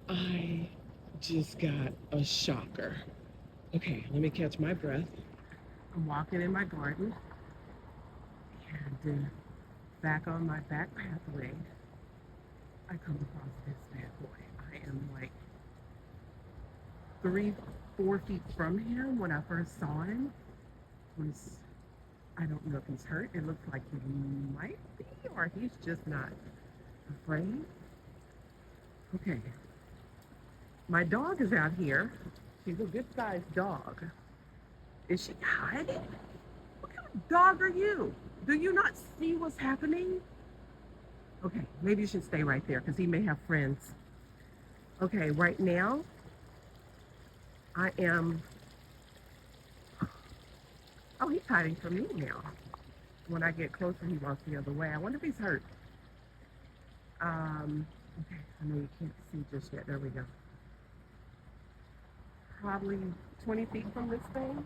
I just got a shocker. Okay, let me catch my breath. I'm walking in my garden and back on my back pathway, I come across this bad boy. I am like 3, 4 feet from him when I first saw him. Was I don't know if he's hurt. It looks like he might be, or he's just not afraid. Okay, my dog is out here. She's a good sized dog. Is she hiding? What kind of dog are you? Do you not see what's happening? Okay, maybe you should stay right there because he may have friends. Okay, right now I am. Oh, he's hiding from me now. When I get closer, he walks the other way. I wonder if he's hurt. Okay, I know you can't see just yet. There we go. Probably 20 feet from this thing.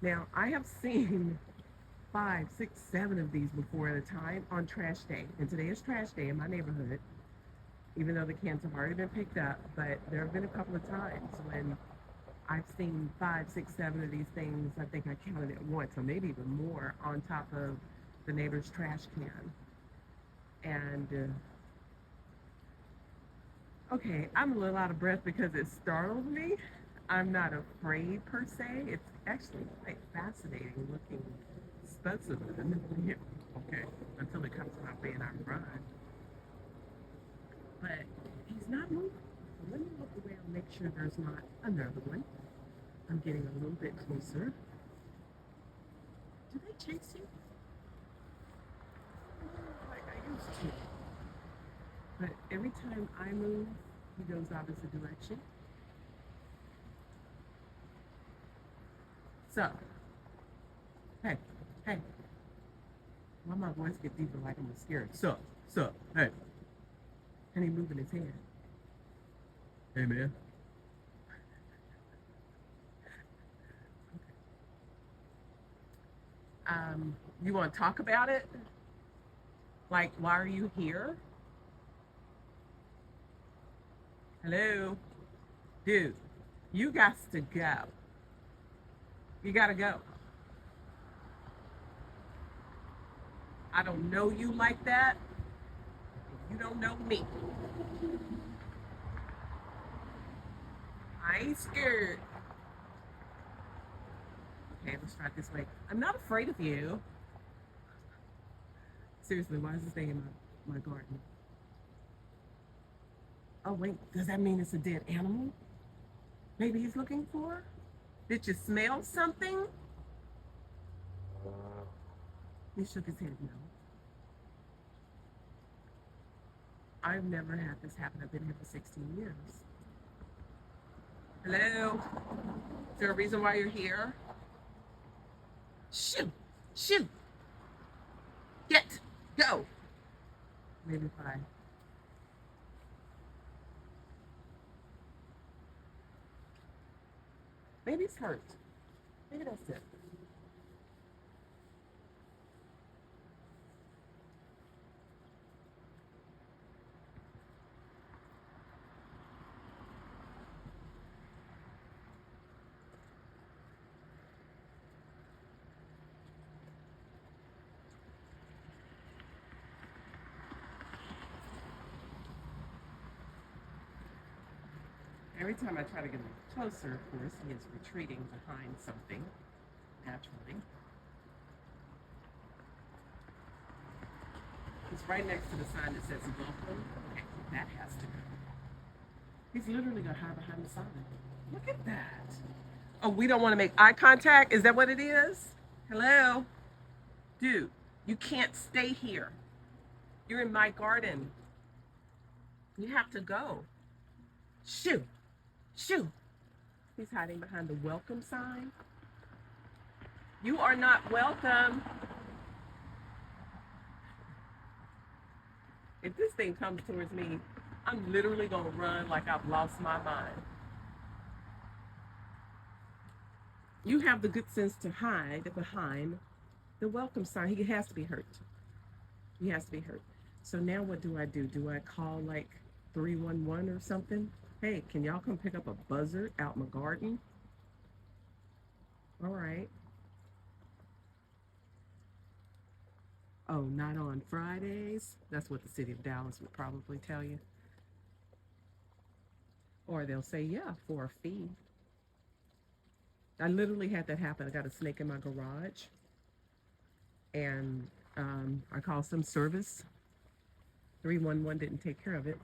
Now, I have seen 5, 6, 7 of these before at a time on trash day. And today is trash day in my neighborhood, even though the cans have already been picked up. But there have been a couple of times when I've seen 5, 6, 7 of these things. I think I counted it once, or maybe even more, on top of the neighbor's trash can. And okay, I'm a little out of breath because it startled me. I'm not afraid per se. It's actually quite fascinating looking specimen. Okay, until it comes my way and I run. But he's not moving. So let me look around, make sure there's not another one. I'm getting a little bit closer. Do they chase you? Like I used to. But every time I move, he goes opposite direction. So, hey, hey. Why my voice get deeper like I'm scared? So, hey. And he moving his head. Hey, man. You want to talk about it? Like, why are you here? Hello? Dude, you got to go. You got to go. I don't know you like that. You don't know me. I ain't scared. Okay, let's try it this way. I'm not afraid of you. Seriously, why is this thing in my garden? Oh, wait, does that mean it's a dead animal? Maybe he's looking for? Did you smell something? He shook his head no. I've never had this happen. I've been here for 16 years. Hello? Is there a reason why you're here? Shoot! Shoot! Get! Go! Maybe if I. Maybe it's hurt. Maybe that's it. Every time I try to get a little closer, of course, he is retreating behind something, naturally. He's right next to the sign that says welcome. Okay, that has to go. He's literally gonna hide behind the sign. Look at that. Oh, we don't want to make eye contact? Is that what it is? Hello? Dude, you can't stay here. You're in my garden. You have to go. Shoo! Shoo! He's hiding behind the welcome sign. You are not welcome. If this thing comes towards me, I'm literally gonna run like I've lost my mind. You have the good sense to hide behind the welcome sign. He has to be hurt. He has to be hurt. So now what do I do? Do I call like 311 or something? Hey, can y'all come pick up a buzzard out my garden? All right. Oh, not on Fridays? That's what the city of Dallas would probably tell you. Or they'll say, yeah, for a fee. I literally had that happen. I got a snake in my garage and I called some service. 311 didn't take care of it.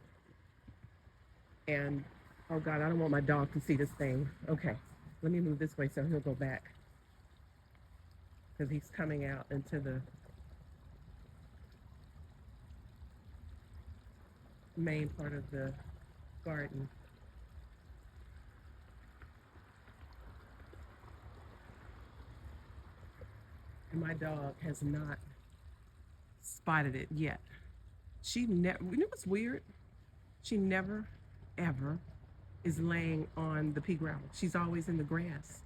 And oh God, I don't want my dog to see this thing. Okay, let me move this way so he'll go back because he's coming out into the main part of the garden. And my dog has not spotted it yet. She never, you know what's weird? She never, ever is laying on the pea ground. She's always in the grass.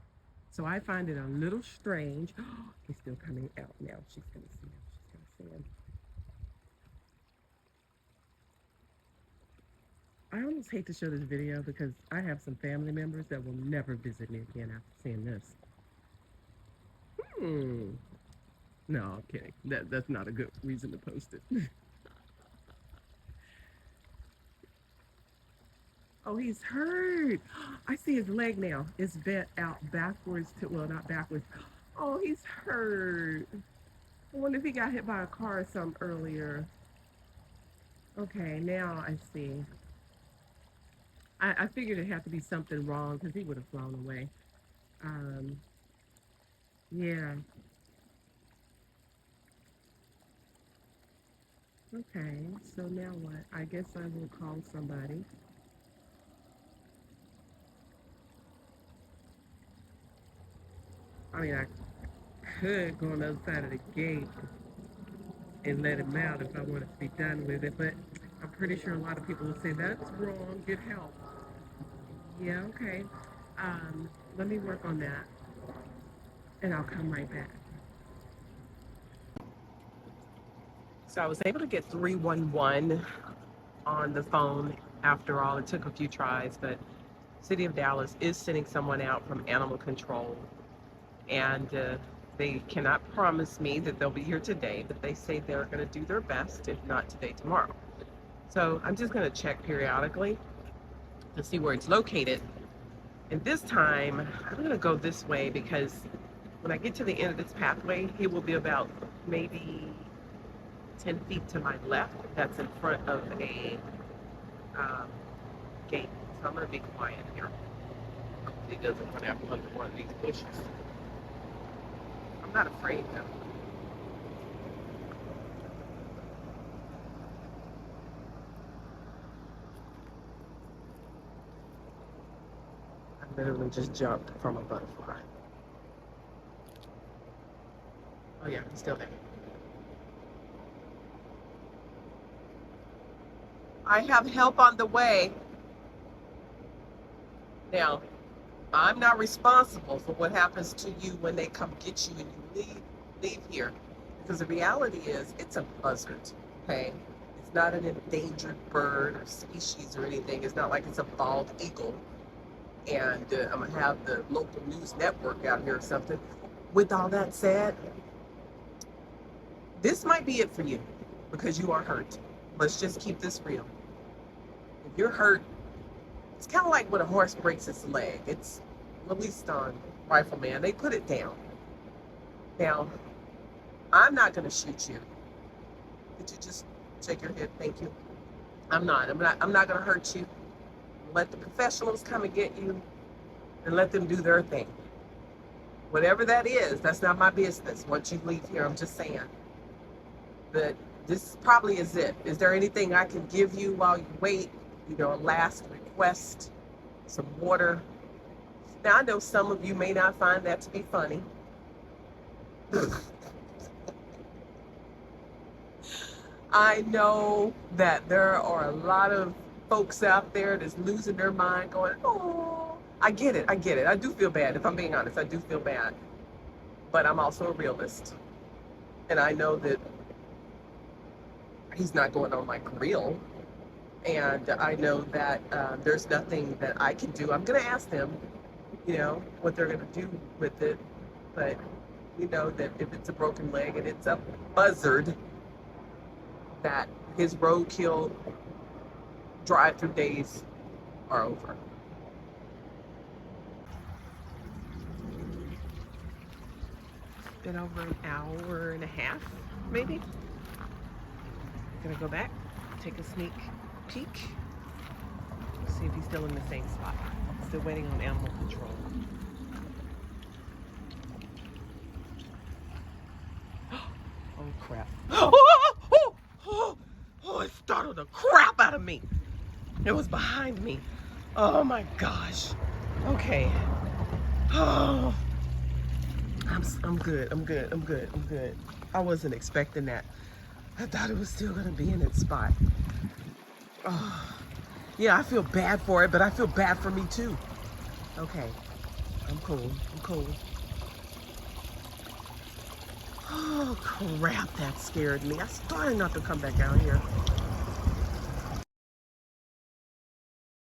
So I find it a little strange. He's still coming out now. She's going to see him. She's going to see him. I almost hate to show this video because I have some family members that will never visit me again after seeing this. No, I'm kidding. That's not a good reason to post it. Oh, he's hurt. I see his leg now. It's bent out backwards to, well, not backwards. Oh, he's hurt. I wonder if he got hit by a car or something earlier. Okay, now I see. I figured it had to be something wrong because he would have flown away. Um, yeah. Okay, so now what? I guess I will call somebody. I mean, I could go on the other side of the gate and let him out if I wanted to be done with it, but I'm pretty sure a lot of people will say that's wrong, get help. Yeah, okay. Um, Let me work on that and I'll come right back. So I was able to get 311 on the phone after all. It took a few tries, but City of Dallas is sending someone out from animal control, and they cannot promise me that they'll be here today, but they say they're going to do their best, if not today, tomorrow. So I'm just going to check periodically to see where it's located. And this time, I'm going to go this way because when I get to the end of this pathway, it will be about maybe 10 feet to my left. That's in front of a gate. So I'm going to be quiet here. He doesn't run out under one of these bushes. I'm not afraid though. I literally just jumped from a butterfly. Oh yeah, he's still there. I have help on the way. Now, I'm not responsible for what happens to you when they come get you and you leave here. Because the reality is, it's a buzzard, okay? It's not an endangered bird or species or anything. It's not like it's a bald eagle. And I'm going to have the local news network out here or something. With all that said, this might be it for you because you are hurt. Let's just keep this real. If you're hurt, it's kind of like when a horse breaks its leg. It's released on Rifleman. They put it down. Now, I'm not going to shoot you. Could you just shake your head? Thank you. I'm not going to hurt you. Let the professionals come and get you and let them do their thing. Whatever that is, that's not my business. Once you leave here, I'm just saying. But this probably is it. Is there anything I can give you while you wait? You know, a last request, some water. Now, I know some of you may not find that to be funny. I know that there are a lot of folks out there that's losing their mind going, oh, I get it. I do feel bad. If I'm being honest, I do feel bad. But I'm also a realist. And I know that he's not going on my grill. And I know that there's nothing that I can do. I'm going to ask them, you know, what they're going to do with it. But you know that if it's a broken leg and it's a Buzzard, that his roadkill drive-through days are over. Been over an hour and a half, maybe. Gonna go back, take a sneak peek, see if he's still in the same spot. Still waiting on animal control. Oh crap. Oh, it startled the crap out of me. It was behind me. Oh my gosh. Okay. Oh, I'm good. I'm good. I wasn't expecting that. I thought it was still gonna be in its spot. Oh, yeah, I feel bad for it, but I feel bad for me too. Okay, I'm cool. Oh crap, that scared me. I started not to come back out here.